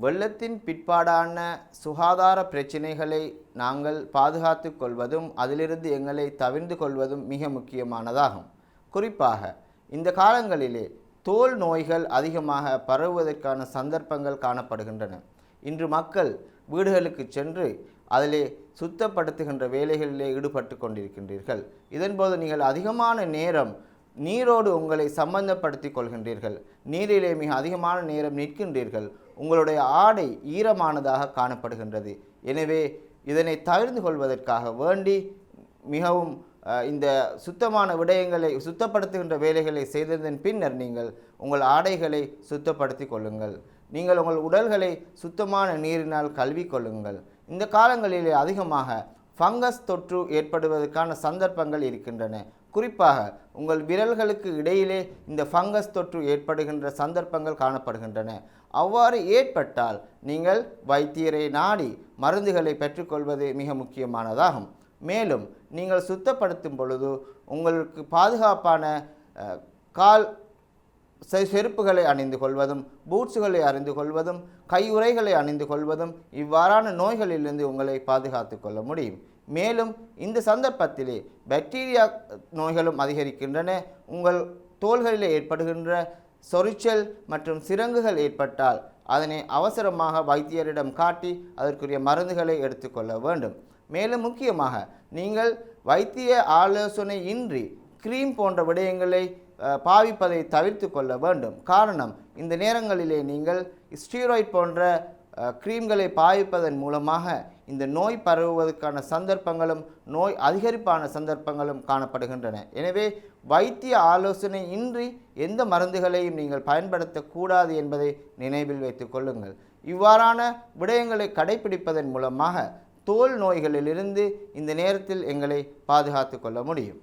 வெள்ளத்தின் பிற்பாடான சுகாதார பிரச்சினைகளை நாங்கள் பாதுகாத்து கொள்வதும் அதிலிருந்து எங்களை தவிர்ந்து கொள்வதும் மிக முக்கியமானதாகும். குறிப்பாக இந்த காலங்களிலே தோல் நோய்கள் அதிகமாக பரவுவதற்கான சந்தர்ப்பங்கள் காணப்படுகின்றன. இன்று மக்கள் வீடுகளுக்கு சென்று அதிலே சுத்தப்படுத்துகின்ற வேலைகளிலே ஈடுபட்டு கொண்டிருக்கின்றீர்கள். இதன்போது நீங்கள் அதிகமான நேரம் நீரோடு உங்களை சம்பந்தப்படுத்தி கொள்கின்றீர்கள். நீரிலே மிக அதிகமான நேரம் நிற்கின்றீர்கள். உங்களுடைய ஆடை ஈரமானதாக காணப்படுகின்றது. எனவே இதனை தவிர்த்து கொள்வதற்காக வேண்டி மிகவும் இந்த சுத்தமான விடயங்களை சுத்தப்படுத்துகின்ற வேலைகளை செய்ததன் பின்னர் நீங்கள் உங்கள் ஆடைகளை சுத்தப்படுத்தி கொள்ளுங்கள். நீங்கள் உங்கள் உடல்களை சுத்தமான நீரினால் கழுவி கொள்ளுங்கள். இந்த காலங்களிலே அதிகமாக ஃபங்கஸ் தொற்று ஏற்படுவதற்கான சந்தர்ப்பங்கள் இருக்கின்றன. குறிப்பாக உங்கள் விரல்களுக்கு இடையிலே இந்த ஃபங்கஸ் தொற்று ஏற்படுகின்ற சந்தர்ப்பங்கள் காணப்படுகின்றன. அவ்வாறு ஏற்பட்டால் நீங்கள் வைத்தியரை நாடி மருந்துகளை பெற்றுக்கொள்வது மிக முக்கியமானதாகும். மேலும் நீங்கள் சுத்தப்படுத்தும் பொழுது உங்களுக்கு பாதுகாப்பான கால் செருப்புகளை அணிந்து கொள்வதும் பூட்ஸுகளை அணிந்து கொள்வதும் கையுறைகளை அணிந்து கொள்வதும் இவ்வாறான நோய்களிலிருந்து உங்களை பாதுகாத்து கொள்ள முடியும். மேலும் இந்த சந்தர்ப்பத்திலே பாக்டீரியா நோய்களும் அதிகரிக்கின்றன. உங்கள் தோள்களிலே ஏற்படுகின்ற சொரிச்சல் மற்றும் சிரங்குகள் ஏற்பட்டால் அதனை அவசரமாக வைத்தியரிடம் காட்டி அதற்குரிய மருந்துகளை எடுத்துக்கொள்ள வேண்டும். மேலும் முக்கியமாக நீங்கள் வைத்திய ஆலோசனை இன்றி கிரீம் போன்ற விடயங்களை பாவிப்பதை தவிர்த்து கொள்ள வேண்டும். காரணம், இந்த நேரங்களிலே நீங்கள் ஸ்டீராய்ட் போன்ற கிரீம்களை பாவிப்பதன் மூலமாக இந்த நோய் பரவுவதற்கான சந்தர்ப்பங்களும் நோய் அதிகரிப்பான சந்தர்ப்பங்களும் காணப்படுகின்றன. எனவே வைத்திய ஆலோசனை இன்றி எந்த மருந்துகளையும் நீங்கள் பயன்படுத்தக்கூடாது என்பதை நினைவில் வைத்துக் கொள்ளுங்கள். இவ்வாறான விடயங்களை கடைபிடிப்பதன் மூலமாக தோல் நோய்களிலிருந்து இந்த நேரத்தில் எங்களை பாதுகாத்து கொள்ள முடியும்.